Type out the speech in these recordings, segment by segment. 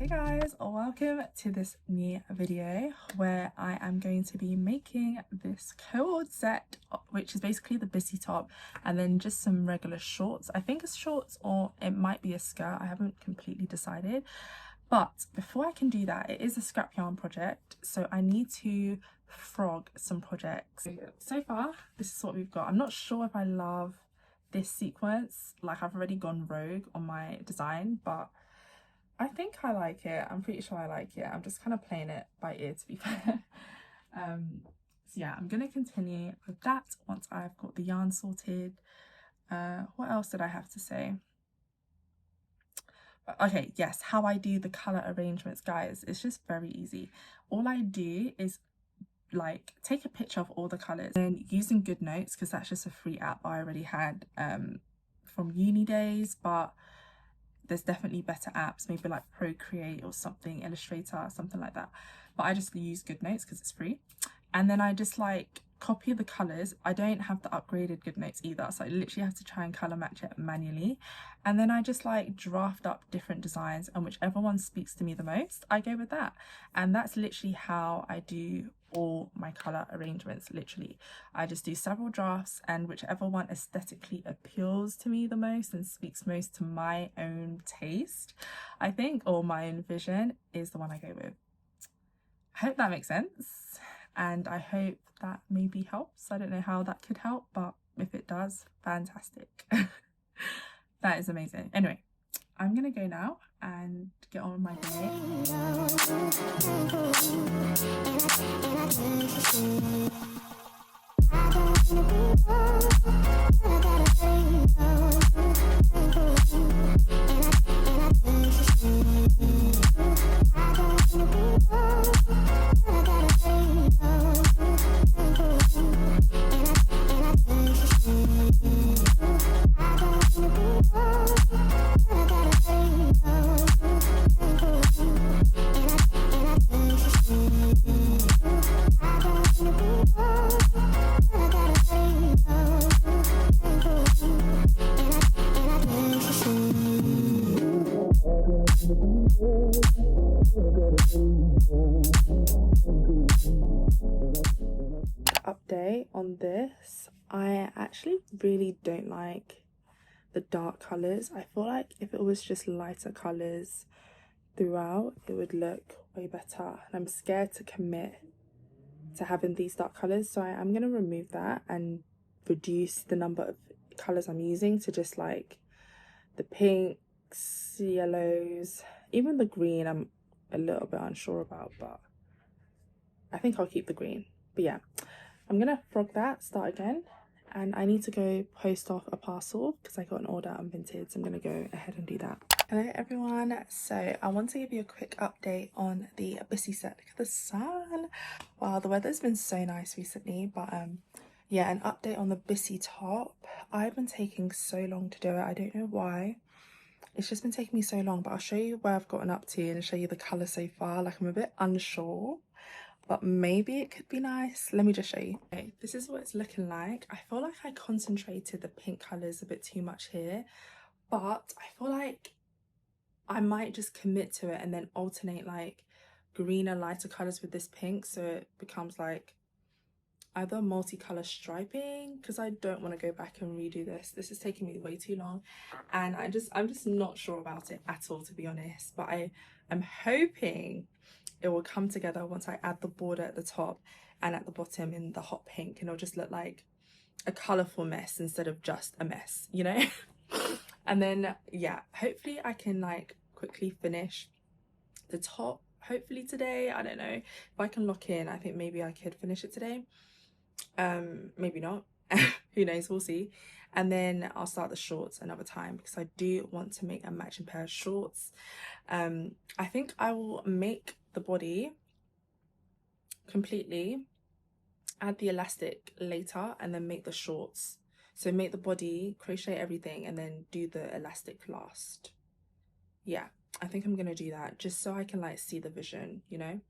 Hey guys, welcome to this new video where I am going to be making this coord set, which is basically the bisi top and then just some regular shorts. I think it's shorts or it might be a skirt, I haven't completely decided. But before I can do that, it is a scrap yarn project, so I need to frog some projects. So far, this is what we've got. I'm not sure if I love this sequence, like I've already gone rogue on my design, but I think I like it. I'm pretty sure I like it. I'm just kind of playing it by ear, to be fair. So yeah, I'm going to continue with that once I've got the yarn sorted. What else did I have to say? Okay, yes, how I do the colour arrangements, guys. It's just very easy. All I do is like take a picture of all the colours and using GoodNotes, because that's just a free app I already had from uni days, but there's definitely better apps, maybe like Procreate or something, Illustrator, something like that. But I just use GoodNotes because it's free. And then I just like copy the colours. I don't have the upgraded GoodNotes either, so I literally have to try and colour match it manually. And then I just like draft up different designs, and whichever one speaks to me the most, I go with that. And that's literally how I do all my colour arrangements. Literally, I just do several drafts, and whichever one aesthetically appeals to me the most and speaks most to my own taste, I think, or my own vision, is the one I go with. I hope that makes sense, and I hope that maybe helps. I don't know how that could help, but if it does, fantastic. That is amazing. Anyway, I'm gonna go now and get on with my day. Update on this, I actually really don't like the dark colors. I feel like if it was just lighter colors throughout, it would look way better, and I'm scared to commit to having these dark colors, so I'm going to remove that and reduce the number of colors I'm using to just like the pinks, yellows, even the green I'm a little bit unsure about, but I think I'll keep the green. But yeah, I'm gonna frog that, start again, and I need to go post off a parcel because I got an order on Vinted, so I'm gonna go ahead and do that. Hello everyone, so I want to give you a quick update on the bisi set. Look at the sun. Wow, the weather's been so nice recently, but yeah, an update on the bisi top. I've been taking so long to do it. I don't know why. It's just been taking me so long, but I'll show you where I've gotten up to and show you the colour so far. Like, I'm a bit unsure, but maybe it could be nice. Let me just show you. Okay, this is what it's looking like. I feel like I concentrated the pink colours a bit too much here, but I feel like I might just commit to it and then alternate like greener, lighter colours with this pink, so it becomes like either multicolour striping, because I don't want to go back and redo this. This is taking me way too long, and I'm just not sure about it at all, to be honest. But I am hoping it will come together once I add the border at the top and at the bottom in the hot pink, and it'll just look like a colourful mess instead of just a mess, you know. And then yeah, hopefully I can like quickly finish the top, hopefully today. I don't know if I can lock in. I think maybe I could finish it today, maybe not. Who knows, we'll see. And then I'll start the shorts another time because I do want to make a matching pair of shorts. I think I will make the body completely, add the elastic later, and then make the shorts. So make the body, crochet everything, and then do the elastic last. Yeah, I think I'm gonna do that just so I can like see the vision, you know,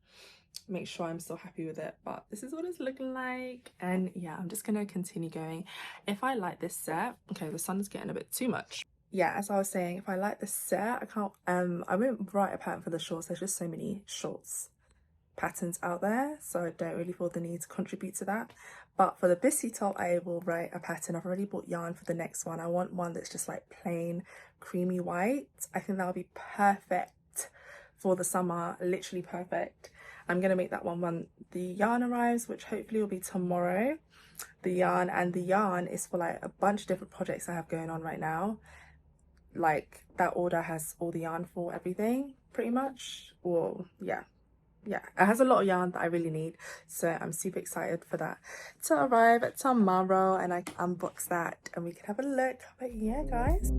make sure I'm still happy with it. But this is what it's looking like, and yeah, I'm just gonna continue going. If I like this set, okay, the sun is getting a bit too much. yeah, as I was saying, if I like the set, I won't write a pattern for the shorts. There's just so many shorts patterns out there, so I don't really feel the need to contribute to that. But for the bisi top, I will write a pattern. I've already bought yarn for the next one. I want one that's just like plain creamy white. I think that'll be perfect for the summer, literally perfect. I'm gonna make that one when the yarn arrives, which hopefully will be tomorrow. The yarn is for like a bunch of different projects I have going on right now. Like that order has all the yarn for everything pretty much. Well, yeah, it has a lot of yarn that I really need, so I'm super excited for that to arrive tomorrow, and I can unbox that and we can have a look. But yeah, guys,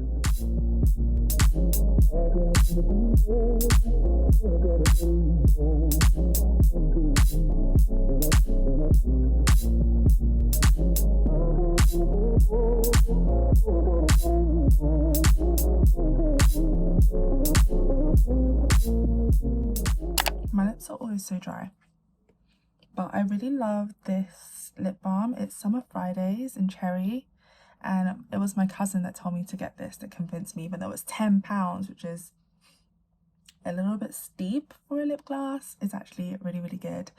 my lips are always so dry, but I really love this lip balm. It's Summer Fridays in Cherry, and it was my cousin that told me to get this, that convinced me, even though it was £10, which is a little bit steep for a lip gloss. It's actually really, really good.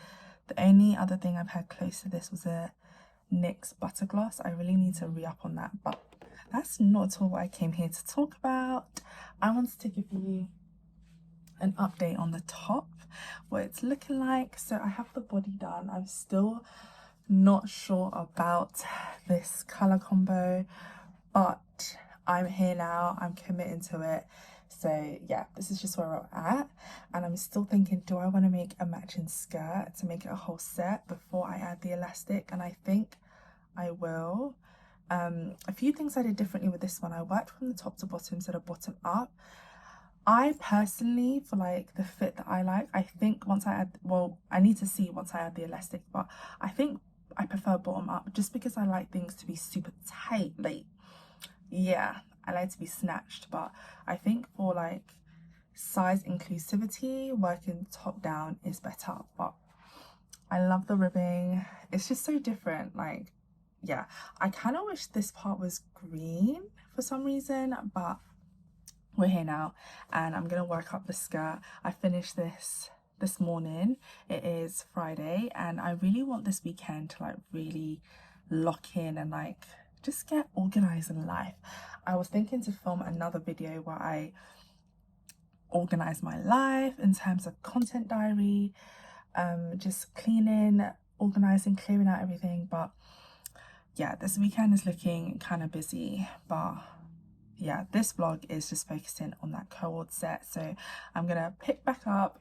The only other thing I've had close to this was a NYX butter gloss. I really need to re-up on that, but that's not at all what I came here to talk about. I wanted to give you an update on the top, what it's looking like. So I have the body done. I'm still not sure about this color combo, but I'm here now. I'm committing to it. So yeah, this is just where we're at, and I'm still thinking, do I want to make a matching skirt to make it a whole set before I add the elastic? And I think I will. A few things I did differently with this one. I worked from the top to bottom instead of bottom up. I personally, for like the fit that I like, I think once I add, well, I need to see once I add the elastic, but I think I prefer bottom up just because I like things to be super tight. Like, yeah, I like to be snatched, but I think for like size inclusivity, working top down is better. But I love the ribbing. It's just so different. Like, yeah, I kind of wish this part was green for some reason, but we're here now, and I'm gonna work up the skirt. I finished this morning. It is Friday, and I really want this weekend to like really lock in and like just get organized in life. I was thinking to film another video where I organize my life in terms of content diary, just cleaning, organizing, clearing out everything. But yeah, this weekend is looking kind of busy, but yeah, this vlog is just focusing on that coord set. So I'm gonna pick back up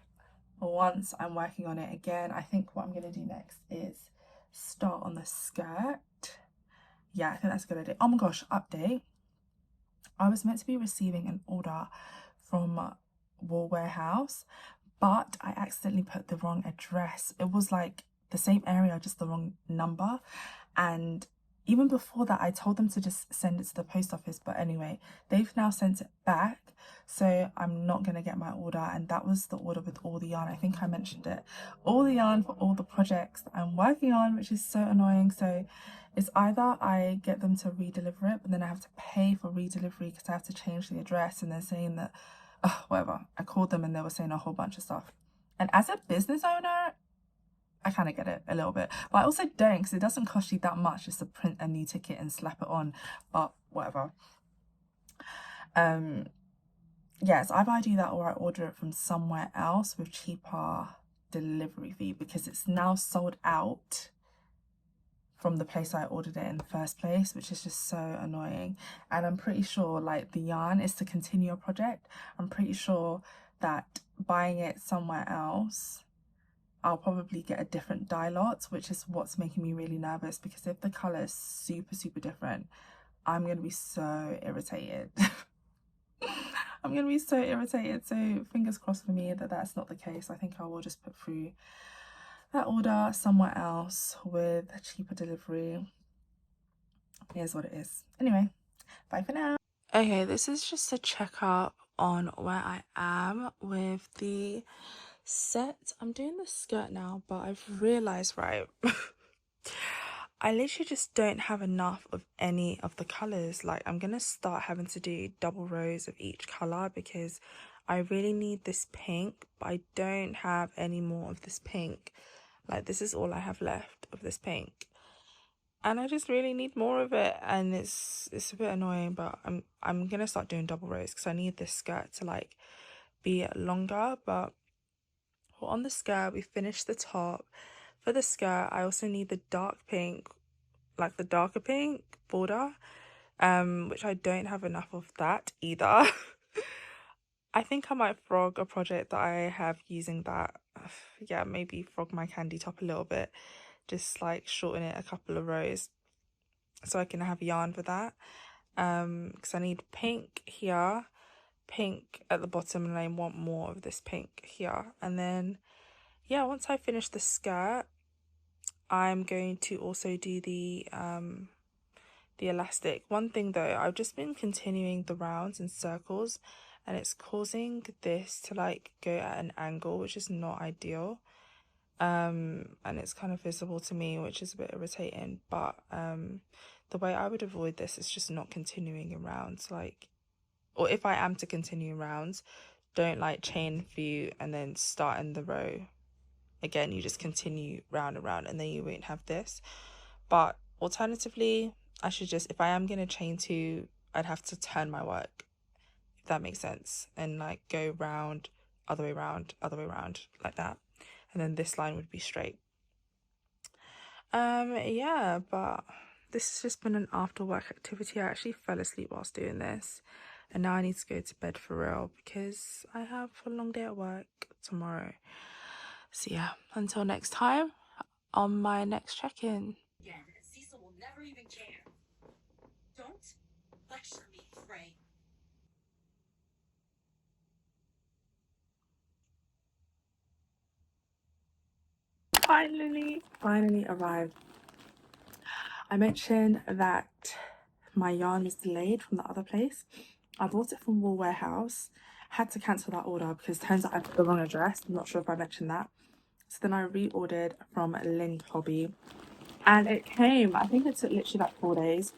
once I'm working on it again. I think what I'm gonna do next is start on the skirt. Yeah, I think that's a good idea. Oh my gosh, update. I was meant to be receiving an order from Wool Warehouse, but I accidentally put the wrong address. It was like the same area, just the wrong number. And even before that, I told them to just send it to the post office. But anyway, they've now sent it back. So I'm not going to get my order. And that was the order with all the yarn. I think I mentioned it. All the yarn for all the projects that I'm working on, which is so annoying. So it's either I get them to re-deliver it, but then I have to pay for re-delivery because I have to change the address. And they're saying that, whatever. I called them and they were saying a whole bunch of stuff. And as a business owner, I kind of get it a little bit, but I also don't, because it doesn't cost you that much just to print a new ticket and slap it on. But whatever. Yes, either I do that or I order it from somewhere else with cheaper delivery fee, because it's now sold out from the place I ordered it in the first place, which is just so annoying. And I'm pretty sure like the yarn is to continue a project. I'm pretty sure that buying it somewhere else, I'll probably get a different dye lot, which is what's making me really nervous, because if the color is super, super different, I'm going to be so irritated. I'm going to be so irritated. So fingers crossed for me that that's not the case. I think I will just put through that order somewhere else with a cheaper delivery. Here's what it is. Anyway, bye for now. Okay, this is just a checkup on where I am with the set. I'm doing the skirt now, but I've realized, right, I literally just don't have enough of any of the colours. Like, I'm gonna start having to do double rows of each colour because I really need this pink, but I don't have any more of this pink. Like, this is all I have left of this pink, and I just really need more of it, and it's a bit annoying, but I'm gonna start doing double rows because I need this skirt to like be longer. But well, on the skirt we finished the top. For the skirt I also need the dark pink, like the darker pink border, which I don't have enough of that either. I think I might frog a project that I have using that. Yeah, maybe frog my candy top a little bit, just like shorten it a couple of rows so I can have yarn for that. Because I need pink here, pink at the bottom, and I want more of this pink here. And then yeah, once I finish the skirt, I'm going to also do the elastic. One thing though, I've just been continuing the rounds and circles, and it's causing this to like go at an angle, which is not ideal. And it's kind of visible to me, which is a bit irritating. But the way I would avoid this is just not continuing in rounds, like, or if I am to continue rounds, don't like chain few and then start in the row again. You just continue round and round, and then you won't have this. But alternatively, I should just, if I am gonna chain two, I'd have to turn my work, if that makes sense, and like go round, other way round, other way round, like that, and then this line would be straight. Yeah, but this has just been an after work activity. I actually fell asleep whilst doing this, and now I need to go to bed for real because I have a long day at work tomorrow. So yeah, until next time, on my next check-in. Again, Cecil will never even care. Don't lecture me, Frey. Finally arrived. I mentioned that my yarn was delayed from the other place. I bought it from Wool Warehouse. Had to cancel that order because it turns out I put the wrong address. I'm not sure if I mentioned that. So then I reordered from Lind Hobby, and it came. I think it took literally like 4 days.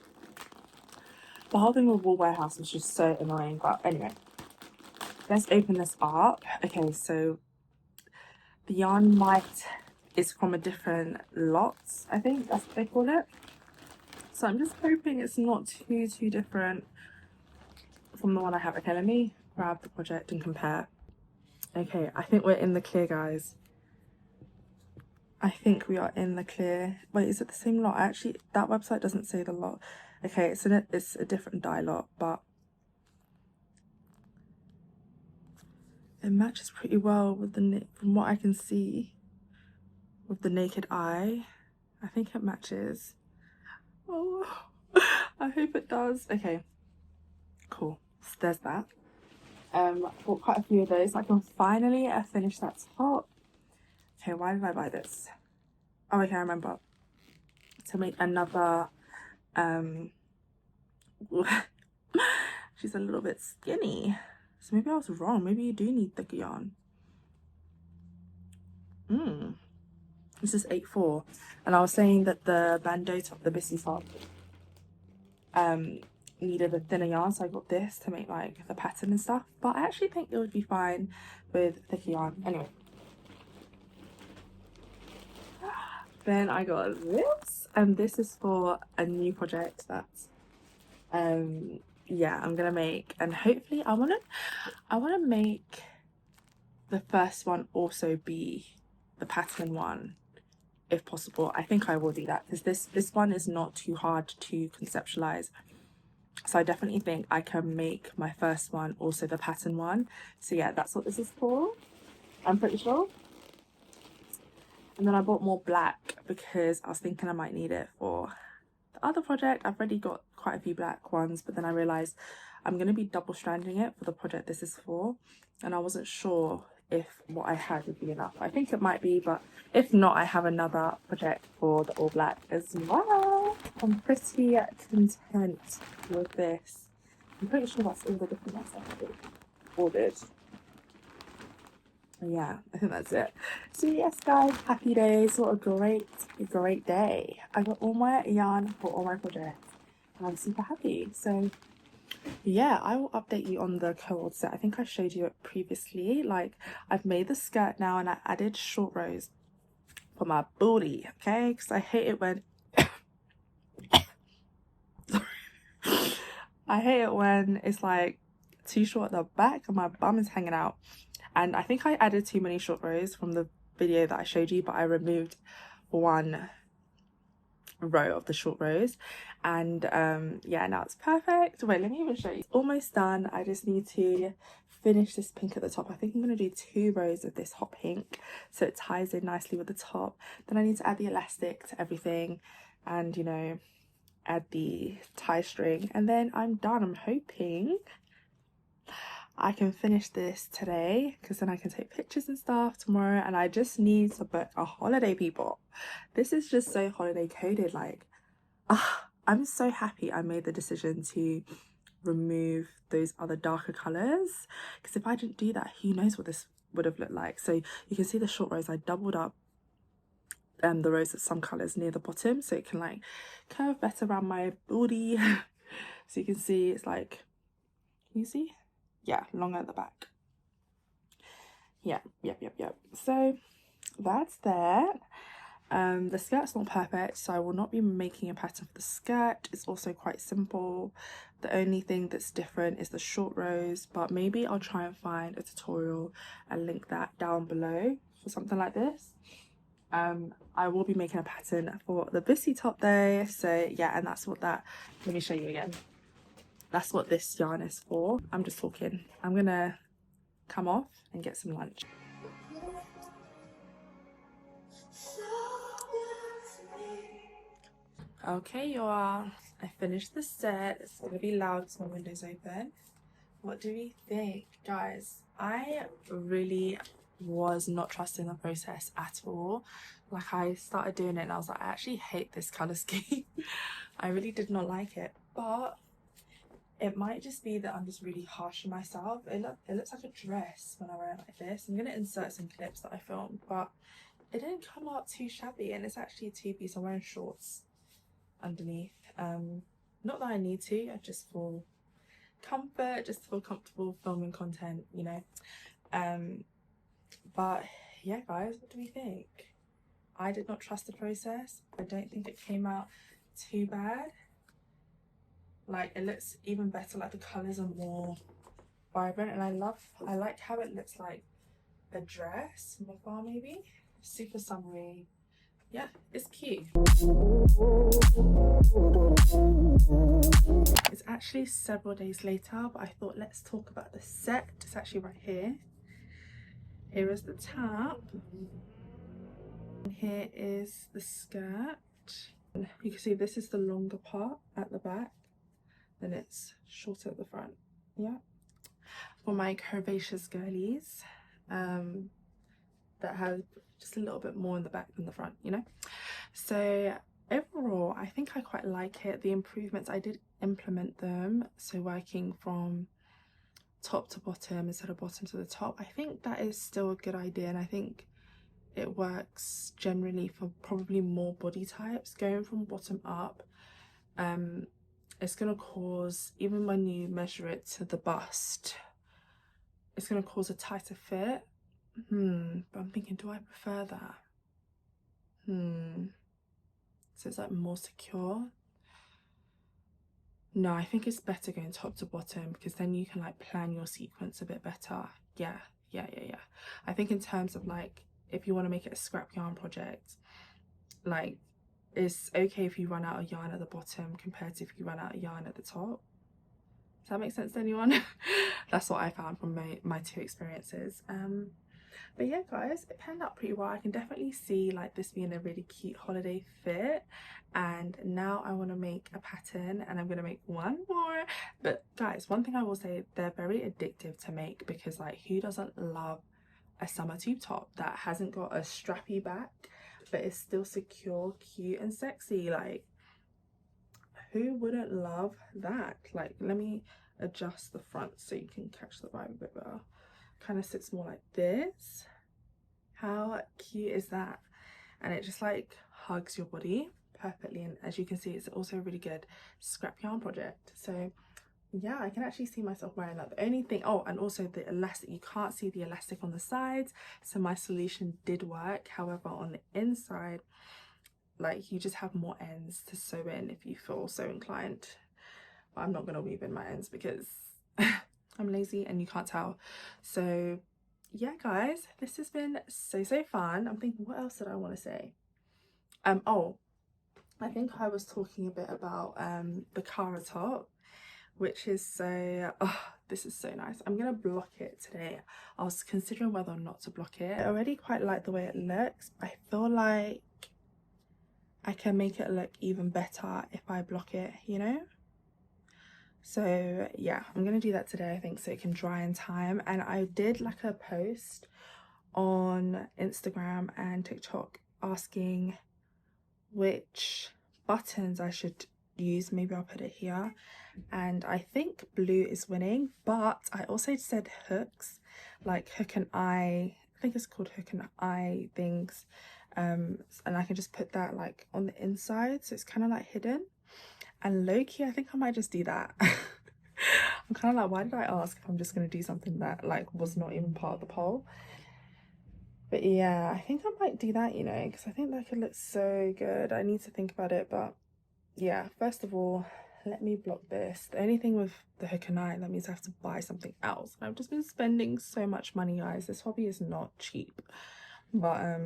The whole thing with Wool Warehouse was just so annoying. But anyway, let's open this up. Okay, so the yarn is from a different lot. I think that's what they call it. So I'm just hoping it's not too different from the one I have. Okay, let me grab the project and compare. Okay, I think we're in the clear, guys. I think we are in the clear. Wait, is it the same lot? Actually, that website doesn't say the lot. Okay, it's a different dye lot, but it matches pretty well with from what I can see with the naked eye. I think it matches. Oh, I hope it does. Okay, cool. So there's that. Bought quite a few of those. I can finally finish that top. Okay, why did I buy this? Oh, okay, I remember. To make another, she's a little bit skinny. So maybe I was wrong. Maybe you do need thicker yarn. This is 8/4. And I was saying that the bandeau top, the bisi top, needed a thinner yarn, so I got this to make like the pattern and stuff. But I actually think it would be fine with thicker yarn. Anyway. Then I got this, and this is for a new project that yeah, I'm gonna make, and hopefully I wanna make the first one also be the pattern one if possible. I think I will do that because this one is not too hard to conceptualize. So I definitely think I can make my first one also the pattern one. So yeah, that's what this is for, I'm pretty sure. And then I bought more black because I was thinking I might need it for the other project. I've already got quite a few black ones, but then I realized I'm going to be double stranding it for the project this is for, and I wasn't sure if what I had would be enough. I think it might be, but if not, I have another project for the all black as well. I'm pretty content with this. I'm pretty sure that's all the different ones I've ordered. Yeah, I think that's it. So yes, guys, happy days. What a great day. I got all my yarn for all my projects and I'm super happy. So yeah, I will update you on the coord set. I think I showed you it previously. Like, I've made the skirt now and I added short rows for my booty, okay? Because I hate it when I hate it when it's like too short at the back and my bum is hanging out. And I think I added too many short rows from the video that I showed you, but I removed one row of the short rows. And yeah, now it's perfect. Wait, let me even show you. It's almost done. I just need to finish this pink at the top. I think I'm going to do 2 rows of this hot pink so it ties in nicely with the top. Then I need to add the elastic to everything and, you know, add the tie string, and then I'm done. I'm hoping I can finish this today because then I can take pictures and stuff tomorrow, and I just need to book a holiday, people. This is just so holiday coded. Like, I'm so happy I made the decision to remove those other darker colors, because if I didn't do that, who knows what this would have looked like. So you can see the short rows, I doubled up the rows of some colors near the bottom so it can like curve better around my booty. So you can see it's like, can you see? Yeah, longer at the back. Yeah, yep. So that's that. The skirt's not perfect, so I will not be making a pattern for the skirt. It's also quite simple. The only thing that's different is the short rows, but maybe I'll try and find a tutorial and link that down below for something like this. I will be making a pattern for the bisi top though, so yeah, and that's what that, let me show you again. That's what this yarn is for. I'm just talking. I'm gonna come off and get some lunch. Okay, y'all, I finished the set. It's gonna be loud because my window's open. What do we think, guys? I really was not trusting the process at all. Like, I started doing it and I was like, I actually hate this color scheme. I really did not like it, but it might just be that I'm just really harsh on myself. It looks like a dress when I wear it like this. I'm gonna insert some clips that I filmed, but it didn't come out too shabby, and it's actually a 2-piece. I'm wearing shorts underneath. Not that I need to, just for comfort, just to feel comfortable filming content, you know. But yeah, guys, what do we think? I did not trust the process. I don't think it came out too bad. Like, it looks even better, like the colors are more vibrant, and I like how it looks like a dress from afar. Maybe super summery. Yeah, it's cute. It's actually several days later, but I thought let's talk about the set. It's actually right here. Here is the top, and here is the skirt. You can see this is the longer part at the back, then it's shorter at the front. Yeah, for my curvaceous girlies that have just a little bit more in the back than the front, you know. So overall, I think I quite like it. The improvements, I did implement them, so working from top to bottom instead of bottom to the top. I think that is still a good idea, and I think it works generally for probably more body types. Going from bottom up, it's gonna cause, even when you measure it to the bust, it's gonna cause a tighter fit. But I'm thinking, do I prefer that? So it's like more secure. No, I think it's better going top to bottom, because then you can like plan your sequence a bit better. Yeah. I think in terms of like, if you want to make it a scrap yarn project, like, it's okay if you run out of yarn at the bottom compared to if you run out of yarn at the top. Does that make sense to anyone? That's what I found from my 2 experiences. But yeah, guys, it panned out pretty well. I can definitely see like this being a really cute holiday fit, and now I want to make a pattern, and I'm going to make one more. But guys, one thing I will say, they're very addictive to make, because like, who doesn't love a summer tube top that hasn't got a strappy back but is still secure, cute and sexy? Like, who wouldn't love that? Like, let me adjust the front so you can catch the vibe a bit better. Kind of sits more like this. How cute is that? And it just like hugs your body perfectly, and as you can see, it's also a really good scrap yarn project. So yeah, I can actually see myself wearing that. The only thing, oh, and also the elastic, you can't see the elastic on the sides, so my solution did work. However, on the inside, like, you just have more ends to sew in if you feel so inclined. But I'm not gonna weave in my ends because I'm lazy and you can't tell. So yeah, guys, this has been so fun. I'm thinking, what else did I want to say? Oh, I think I was talking a bit about the Cara top, which is so, oh, this is so nice. I'm gonna block it today. I was considering whether or not to block it. I already quite like the way it looks. I feel like I can make it look even better if I block it, you know? So yeah, I'm gonna do that today, I think, so it can dry in time. And I did like a post on Instagram and TikTok asking which buttons I should use. Maybe I'll put it here, and I think blue is winning, but I also said hooks, like hook and eye, I think it's called hook and eye things, and I can just put that like on the inside, so it's kind of like hidden. And low-key, I think I might just do that. I'm kind of like, why did I ask if I'm just going to do something that like was not even part of the poll? But yeah, I think I might do that, you know, because I think that could look so good. I need to think about it, but yeah, first of all, let me block this. The only thing with the hook and eye, that means I have to buy something else. I've just been spending so much money, guys. This hobby is not cheap. But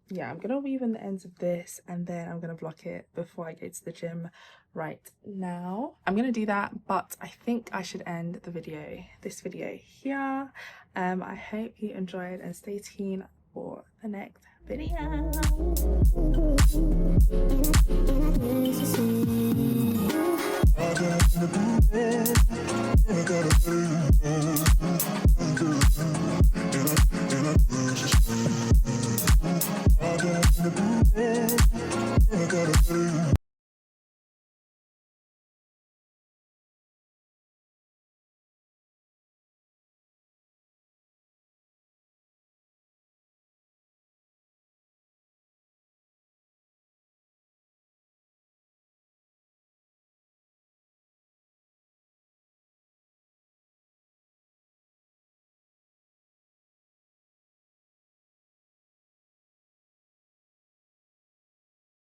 yeah, I'm gonna weave in the ends of this and then I'm gonna block it before I go to the gym right now. I'm gonna do that, but I think I should end this video here. I hope you enjoyed, and stay tuned for the next video.